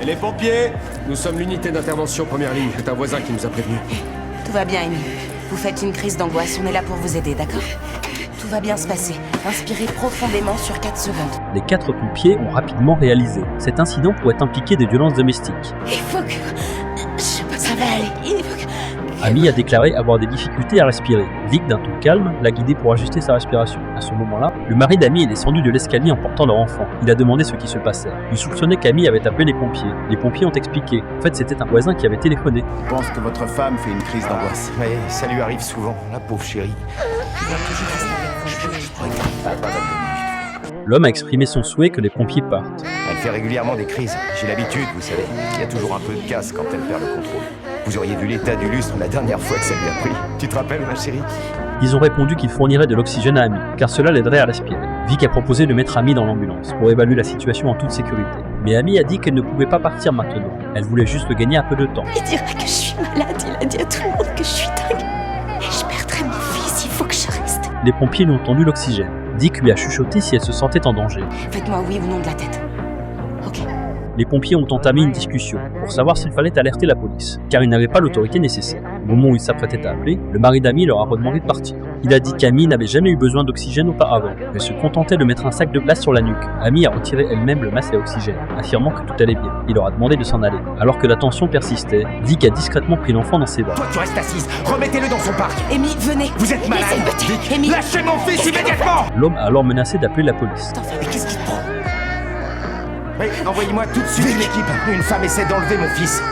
Et les pompiers? Nous sommes l'unité d'intervention première ligne. C'est un voisin qui nous a prévenus. Tout va bien, Amy. Vous faites une crise d'angoisse, on est là pour vous aider, d'accord? Tout va bien se passer. Inspirez profondément sur 4 secondes. Les 4 pompiers ont rapidement réalisé. Cet incident pourrait impliquer des violences domestiques. Il faut que... Je sais pas, ça va aller. Il faut que... Amy a déclaré avoir des difficultés à respirer. Vic, d'un ton calme, l'a guidé pour ajuster sa respiration. À ce moment-là, le mari d'Amy est descendu de l'escalier en portant leur enfant. Il a demandé ce qui se passait. Il soupçonnait qu'Amy avait appelé les pompiers. Les pompiers ont expliqué. En fait, c'était un voisin qui avait téléphoné. Je pense que votre femme fait une crise d'angoisse. Oui, ça lui arrive souvent, la pauvre chérie. L'homme a exprimé son souhait que les pompiers partent. Elle fait régulièrement des crises. J'ai l'habitude, vous savez. Il y a toujours un peu de casse quand elle perd le contrôle. Vous auriez vu l'état du lustre la dernière fois que ça lui a pris. Tu te rappelles, ma chérie? Ils ont répondu qu'ils fourniraient de l'oxygène à Amy, car cela l'aiderait à respirer. Vic a proposé de mettre Amy dans l'ambulance pour évaluer la situation en toute sécurité. Mais Amy a dit qu'elle ne pouvait pas partir maintenant. Elle voulait juste gagner un peu de temps. Il dira que je suis malade, il a dit à tout le monde que je suis dingue. Et je perdrai mon fils, il faut que je reste. Les pompiers lui ont tendu l'oxygène. Dick lui a chuchoté si elle se sentait en danger. Faites-moi oui ou non de la tête. Ok. Les pompiers ont entamé une discussion pour savoir s'il fallait alerter la police, car ils n'avaient pas l'autorité nécessaire. Au moment où ils s'apprêtaient à appeler, le mari d'Amy leur a redemandé de partir. Il a dit qu'Amy n'avait jamais eu besoin d'oxygène auparavant, mais se contentait de mettre un sac de glace sur la nuque. Amy a retiré elle-même le masque à oxygène, affirmant que tout allait bien. Il leur a demandé de s'en aller. Alors que la tension persistait, Dick a discrètement pris l'enfant dans ses bras. Toi, tu restes assise. Remettez-le dans son parc. Amy, venez. Vous êtes malade. Laissez le petit. Dick, Amy. lâchez mon fils immédiatement. L'homme a alors menacé d'appeler la police. T'en fais Mais qu'est-ce qui te prend? Oui, envoyez-moi tout de suite une équipe. Une femme essaie d'enlever mon fils.